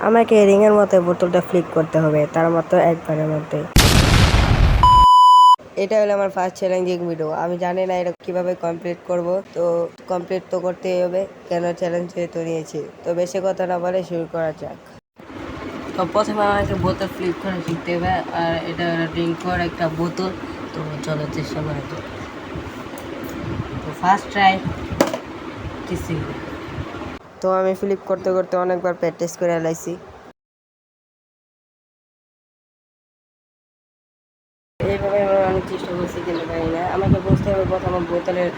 আমাকে রিংয়ের মতো বোতলটা ফ্লিপ করতে হবে, তার মতো একবারের মধ্যে। এটা হলো আমার ফার্স্ট চ্যালেঞ্জিং ভিডিও। আমি জানি না এটা কিভাবে কমপ্লিট করব, তো কমপ্লিট তো করতেই হবে, কেন চ্যালেঞ্জ যেহেতু নিয়েছি। তো বেশি কথা না বলে শুরু করা যাক। তো প্রথমে আমাকে বোতল ফ্লিপ করা শিখতে হবে, আর এটা ড্রিঙ্ক করার একটা বোতল। তো চলো চেষ্টা করা যাক। তো ফার্স্ট ট্রাই কিছু। তো আমি ফ্লিপ করতে করতে অনেকবার প্র্যাকটিস করে লাইছি। এইভাবে আমি অনেক চেষ্টা করছি, কিন্তু পারি না। আমাকে বুঝতে হবে প্রথমে বোতলের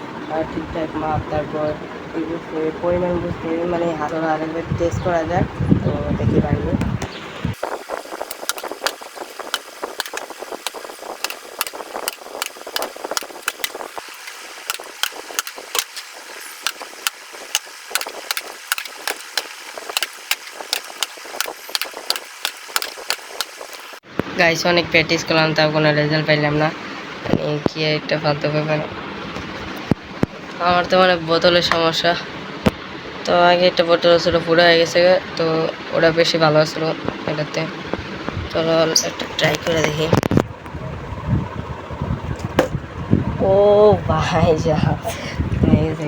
ঠিকঠাক মাপ, তারপর পরিমাণ বুঝতে হবে, মানে হাত আরেকবার টেস্ট করা যাক। তো দেখি পারিনি। গাইস অনেক প্র্যাকটিস করলাম, তাও কোনো রেজাল্ট পাইলাম না। মানে কি একটা ফালতু ব্যাপার। আমার তো মানে বোতলের সমস্যা। তো আগে একটা বোতল ছিল, পুরো হয়ে গেছে। তো ওটা বেশি ভালো ছিল এটাতে। চলো একটা ট্রাই করে দেখি। ও ভাই যা হয়ে গেছে।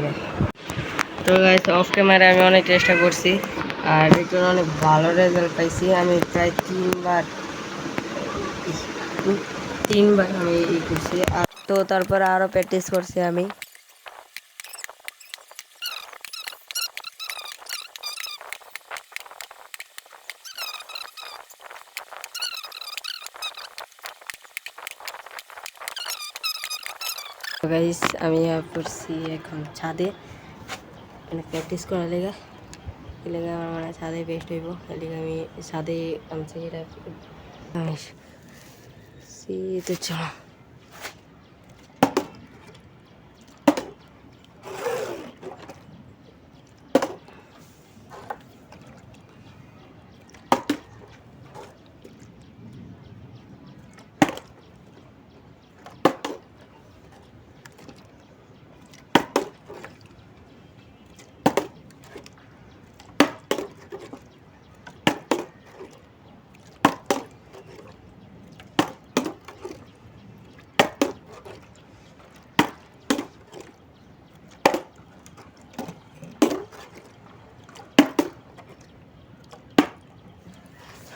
তো গাইস অফ ক্যামেরা আমি অনেক চেষ্টা করছি, আর এর জন্য অনেক ভালো রেজাল্ট পাইছি। আমি প্রায় তিনবার আমি করছি। আর তো তারপরে আরও প্র্যাকটিস করছি আমি। গাইস আমি করছি এখন ছাদে, মানে প্র্যাকটিস করার লেগে। এই লেগে আমার মানে ছাদে বেস্ট হইব, এই লেগে আমি ছাদে আনছি এটা। তো চলো।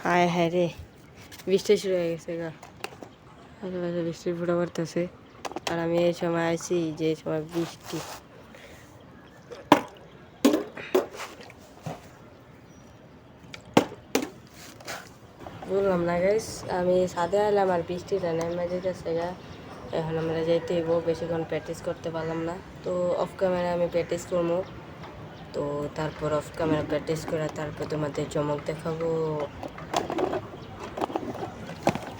হায় হায় রে, বৃষ্টি শুরু হয়ে গেছে গা। আশেপাশে বৃষ্টির ফুটা পড়তেছে, আর আমি এই সময় আছি যে সময় বৃষ্টি। বললাম না গাইস, আমি ছাদে এলাম আর বৃষ্টিটা নেমে যেতেছে গা। এখন আমরা যাইতে হইব, বেশিক্ষণ প্র্যাকটিস করতে পারলাম না। তো অফ ক্যামেরা আমি প্র্যাকটিস করবো। তো তারপর অফ ক্যামেরা প্র্যাকটিস করে তারপর তোমাদের চমক দেখাবো।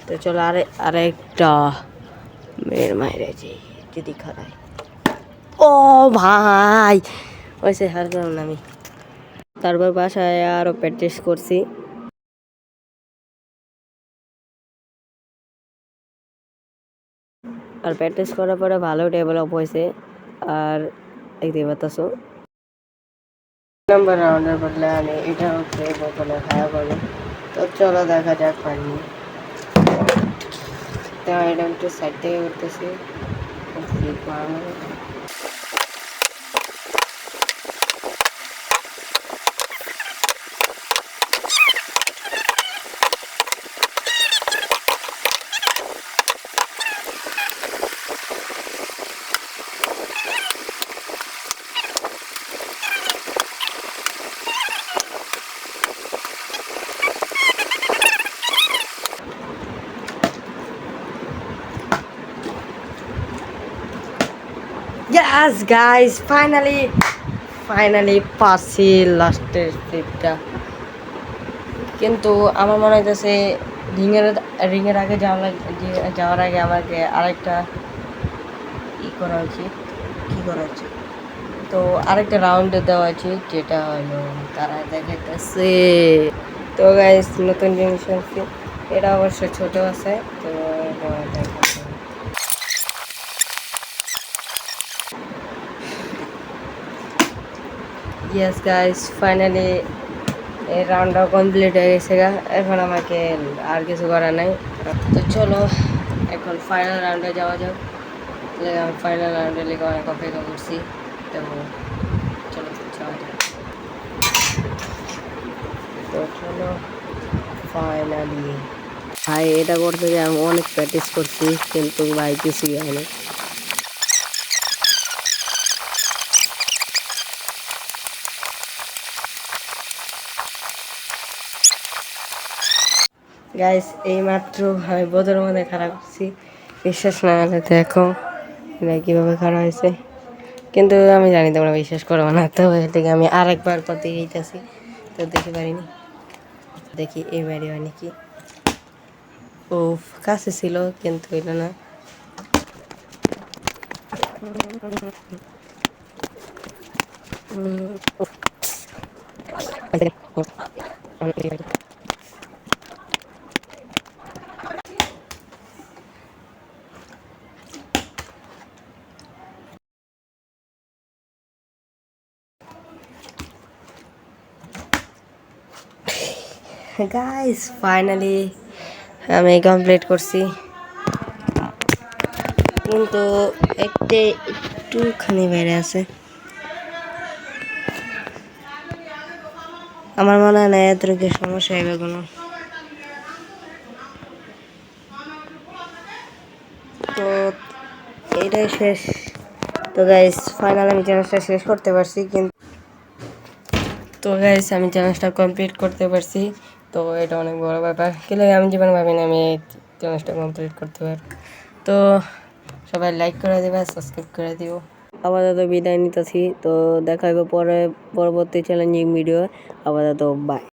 তো চলো আরেকটা মেয়ের মায়ের যদি খারাই। ও ভাই ওইসে হার করলাম না আমি। তারপর বাসায় আরও প্র্যাকটিস করছি। আর প্র্যাকটিস করার পরে ভালো ডেভেলপ হয়েছে। আর দেখতে পাচ্ছ নাম্বার রাউন্ডের বদলে আমি এটা হচ্ছে বোতলে খাওয়া করবো। তো চলো দেখা যাক পারিনি। তো এটা একটু সাইড থেকে করতেছি। Yes guys, ফাইনালি পাচ্ছি লাস্টের ট্রিপটা। কিন্তু আমার মনে হইতেছে রিংয়ের আগে যাওয়ার আগে আমাকে আরেকটা করা উচিত। কী করা উচিত? তো আরেকটা রাউন্ডে দেওয়া উচিত, যেটা হলো তারা দেখাইতেছে। তো গাইস নতুন জিনিস আছে, এটা অবশ্য ছোট আছে। তো ইয়েস গাইস, ফাইনালি এই রাউন্ডটাও কমপ্লিট হয়ে গেছে গা, এখন আমাকে আর কিছু করার নাই। তো চলো এখন ফাইনাল রাউন্ডে যাওয়া যাক। আমি ফাইনাল রাউন্ডে লেগে অনেক অপেক্ষা করছি, তো চলো যাওয়া যাক। তো চলো ফাইনালি ভাই, এটা করতে গিয়ে আমি অনেক প্র্যাকটিস করছি, কিন্তু ভাই কিছুই হয়নি। গাইস এই মাত্র আমি বোধের মধ্যে খারাপ করছি, বিশ্বাস না হলে দেখো কীভাবে খারাপ হয়েছে। কিন্তু আমি জানি তোমরা বিশ্বাস করবো না, তো এটাকে আমি আরেকবার করতে গিয়েছি, তো দেখতে পারিনি। দেখি এবারে হয় নাকি। ও কাছে ছিল কিন্তু হইল না। গাইস ফাইনালি আমি কমপ্লিট করছি, কিন্তু একটুখানি বেড়ে আছে। আমার মনে হয় না এত সমস্যা হবে কোনো। তো এটাই শেষ। তো গাইস ফাইনাল আমি চ্যালেঞ্জটা শেষ করতে পারছি, কিন্তু তো গাইস আমি চ্যালেঞ্জটা কমপ্লিট করতে পারছি, তো এটা অনেক বড় ব্যাপার। কিন্তু আমি জীবনে ভাবিনি আমি এই চ্যালেঞ্জটা কমপ্লিট করতে পারব। তো সবাই লাইক করে দেবে, সাবস্ক্রাইব করে দিও। আপাতত বিদায় নিতেছি, তো দেখা হবে পরবর্তী চ্যালেঞ্জিং ভিডিও। আপাতত বাই।